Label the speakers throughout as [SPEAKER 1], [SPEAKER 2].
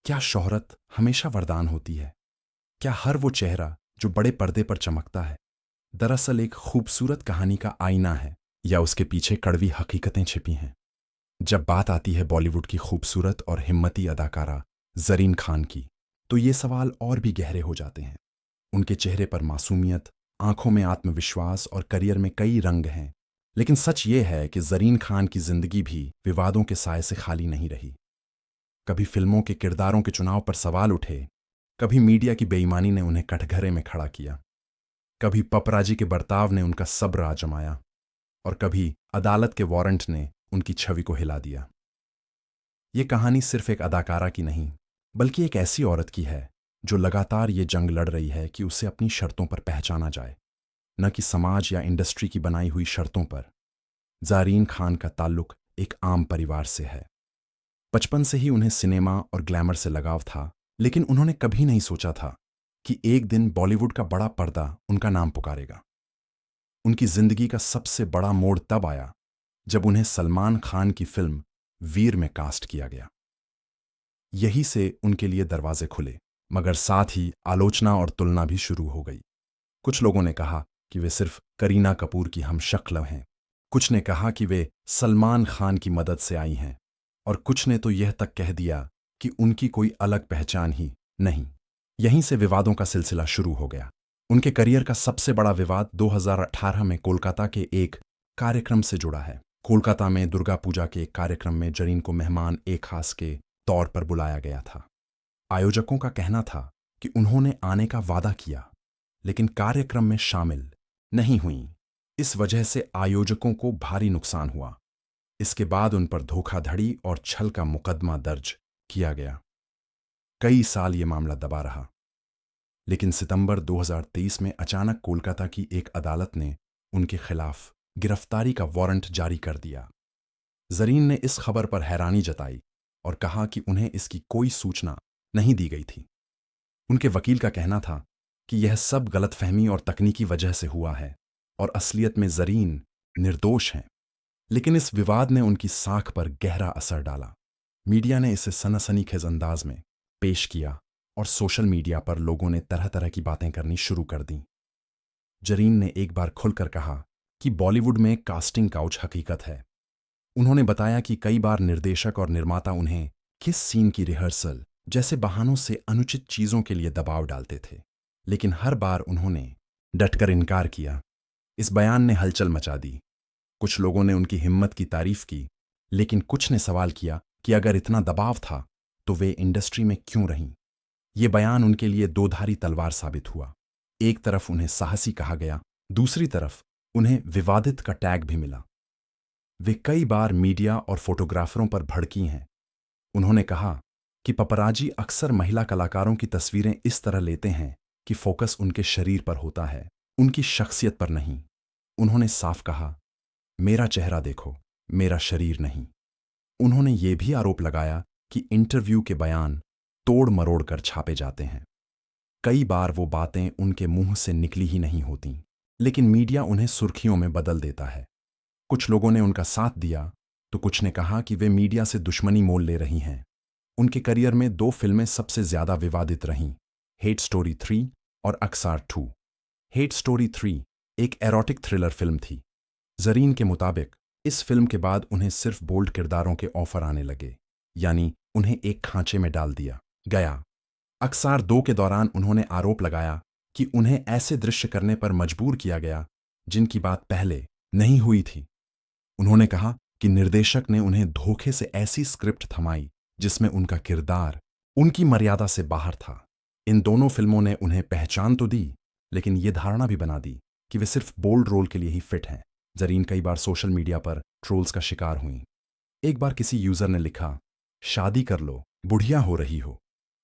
[SPEAKER 1] क्या शोहरत हमेशा वरदान होती है? क्या हर वो चेहरा जो बड़े पर्दे पर चमकता है दरअसल एक खूबसूरत कहानी का आईना है, या उसके पीछे कड़वी हकीकतें छिपी हैं? जब बात आती है बॉलीवुड की खूबसूरत और हिम्मती अदाकारा जरीन खान की, तो ये सवाल और भी गहरे हो जाते हैं। उनके चेहरे पर मासूमियत, आंखों में आत्मविश्वास और करियर में कई रंग हैं। लेकिन सच ये है कि जरीन खान की जिंदगी भी विवादों के साए से खाली नहीं रही। कभी फिल्मों के किरदारों के चुनाव पर सवाल उठे, कभी मीडिया की बेईमानी ने उन्हें कटघरे में खड़ा किया, कभी पपराजी के बर्ताव ने उनका सब्र आजमाया, और कभी अदालत के वारंट ने उनकी छवि को हिला दिया। ये कहानी सिर्फ एक अदाकारा की नहीं, बल्कि एक ऐसी औरत की है जो लगातार ये जंग लड़ रही है कि उसे अपनी शर्तों पर पहचाना जाए, न कि समाज या इंडस्ट्री की बनाई हुई शर्तों पर। ज़रीन खान का ताल्लुक एक आम परिवार से है। बचपन से ही उन्हें सिनेमा और ग्लैमर से लगाव था, लेकिन उन्होंने कभी नहीं सोचा था कि एक दिन बॉलीवुड का बड़ा पर्दा उनका नाम पुकारेगा। उनकी जिंदगी का सबसे बड़ा मोड़ तब आया जब उन्हें सलमान खान की फिल्म वीर में कास्ट किया गया। यही से उनके लिए दरवाजे खुले, मगर साथ ही आलोचना और तुलना भी शुरू हो गई। कुछ लोगों ने कहा कि वे सिर्फ करीना कपूर की हमशक्ल हैं, कुछ ने कहा कि वे सलमान खान की मदद से आई हैं, और कुछ ने तो यह तक कह दिया कि उनकी कोई अलग पहचान ही नहीं। यहीं से विवादों का सिलसिला शुरू हो गया। उनके करियर का सबसे बड़ा विवाद 2018 में कोलकाता के एक कार्यक्रम से जुड़ा है। कोलकाता में दुर्गा पूजा के एक कार्यक्रम में जरीन को मेहमान ए खास के तौर पर बुलाया गया था। आयोजकों का कहना था कि उन्होंने आने का वादा किया, लेकिन कार्यक्रम में शामिल नहीं हुई। इस वजह से आयोजकों को भारी नुकसान हुआ। इसके बाद उन पर धोखाधड़ी और छल का मुकदमा दर्ज किया गया। कई साल ये मामला दबा रहा, लेकिन सितंबर 2023 में अचानक कोलकाता की एक अदालत ने उनके खिलाफ गिरफ्तारी का वारंट जारी कर दिया। जरीन ने इस खबर पर हैरानी जताई और कहा कि उन्हें इसकी कोई सूचना नहीं दी गई थी। उनके वकील का कहना था कि यह सब गलतफहमी और तकनीकी वजह से हुआ है और असलियत में जरीन निर्दोष हैं। लेकिन इस विवाद ने उनकी साख पर गहरा असर डाला। मीडिया ने इसे सनसनीखेज अंदाज में पेश किया और सोशल मीडिया पर लोगों ने तरह तरह की बातें करनी शुरू कर दी। जरीन ने एक बार खुलकर कहा कि बॉलीवुड में कास्टिंग काउच हकीकत है। उन्होंने बताया कि कई बार निर्देशक और निर्माता उन्हें किस सीन की रिहर्सल जैसे बहानों से अनुचित चीजों के लिए दबाव डालते थे, लेकिन हर बार उन्होंने डटकर इनकार किया। इस बयान ने हलचल मचा दी। कुछ लोगों ने उनकी हिम्मत की तारीफ की, लेकिन कुछ ने सवाल किया कि अगर इतना दबाव था तो वे इंडस्ट्री में क्यों रहीं। ये बयान उनके लिए दोधारी तलवार साबित हुआ। एक तरफ उन्हें साहसी कहा गया, दूसरी तरफ उन्हें विवादित का टैग भी मिला। वे कई बार मीडिया और फोटोग्राफरों पर भड़की हैं। उन्होंने कहा कि पपराजी अक्सर महिला कलाकारों की तस्वीरें इस तरह लेते हैं कि फोकस उनके शरीर पर होता है, उनकी शख्सियत पर नहीं। उन्होंने साफ कहा, मेरा चेहरा देखो, मेरा शरीर नहीं। उन्होंने ये भी आरोप लगाया कि इंटरव्यू के बयान तोड़ मरोड़ कर छापे जाते हैं। कई बार वो बातें उनके मुंह से निकली ही नहीं होती, लेकिन मीडिया उन्हें सुर्खियों में बदल देता है। कुछ लोगों ने उनका साथ दिया तो कुछ ने कहा कि वे मीडिया से दुश्मनी मोल ले रही हैं। उनके करियर में 2 फिल्में सबसे ज्यादा विवादित रहीं, हेट स्टोरी 3 और अक्सार 2। हेट स्टोरी 3 एक एरोटिक थ्रिलर फिल्म थी। जरीन के मुताबिक इस फिल्म के बाद उन्हें सिर्फ बोल्ड किरदारों के ऑफर आने लगे, यानी उन्हें एक खांचे में डाल दिया गया। अक्सार 2 के दौरान उन्होंने आरोप लगाया कि उन्हें ऐसे दृश्य करने पर मजबूर किया गया जिनकी बात पहले नहीं हुई थी। उन्होंने कहा कि निर्देशक ने उन्हें धोखे से ऐसी स्क्रिप्ट थमाई जिसमें उनका किरदार उनकी मर्यादा से बाहर था। इन दोनों फिल्मों ने उन्हें पहचान तो दी, लेकिन ये धारणा भी बना दी कि वे सिर्फ बोल्ड रोल के लिए ही फिट हैं। जरीन कई बार सोशल मीडिया पर ट्रोल्स का शिकार हुई। एक बार किसी यूजर ने लिखा, शादी कर लो, बुढ़िया हो रही हो।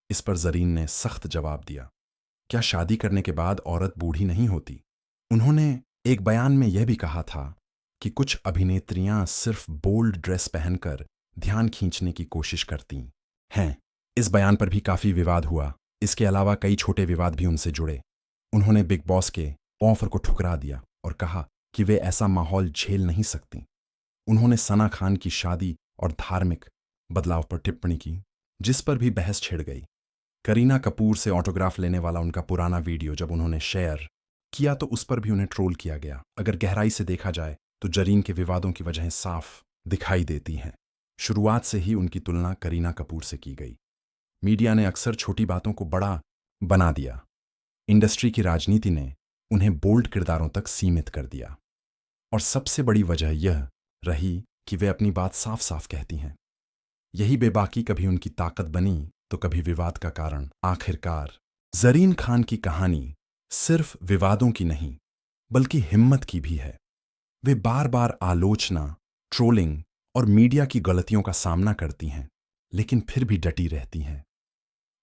[SPEAKER 1] इस पर जरीन ने सख्त जवाब दिया, क्या शादी करने के बाद औरत बूढ़ी नहीं होती? उन्होंने एक बयान में यह भी कहा था कि कुछ अभिनेत्रियां सिर्फ बोल्ड ड्रेस पहनकर ध्यान खींचने की कोशिश करती हैं। इस बयान पर भी काफी विवाद हुआ। इसके अलावा कई छोटे विवाद भी उनसे जुड़े। उन्होंने बिग बॉस के ऑफर को ठुकरा दिया और कहा कि वे ऐसा माहौल झेल नहीं सकती। उन्होंने सना खान की शादी और धार्मिक बदलाव पर टिप्पणी की। जिस पर भी बहस छिड़ गई। करीना कपूर से ऑटोग्राफ लेने वाला उनका पुराना वीडियो जब उन्होंने शेयर किया तो उस पर भी उन्हें ट्रोल किया गया। अगर गहराई से देखा जाए तो जरीन के विवादों की वजहें साफ दिखाई देती हैं। शुरुआत से ही उनकी तुलना करीना कपूर से की गई। मीडिया ने अक्सर छोटी बातों को बड़ा बना दिया। इंडस्ट्री की राजनीति ने उन्हें बोल्ड किरदारों तक सीमित कर दिया। और सबसे बड़ी वजह यह रही कि वे अपनी बात साफ साफ कहती हैं। यही बेबाकी कभी उनकी ताकत बनी तो कभी विवाद का कारण। आखिरकार जरीन खान की कहानी सिर्फ विवादों की नहीं बल्कि हिम्मत की भी है। वे बार बार आलोचना, ट्रोलिंग और मीडिया की गलतियों का सामना करती हैं, लेकिन फिर भी डटी रहती हैं।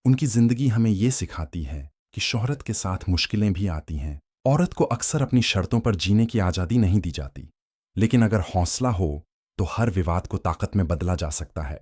[SPEAKER 1] उनकी जिंदगी हमें ये सिखाती है कि शोहरत के साथ मुश्किलें भी आती हैं। औरत को अक्सर अपनी शर्तों पर जीने की आज़ादी नहीं दी जाती, लेकिन अगर हौसला हो तो हर विवाद को ताकत में बदला जा सकता है।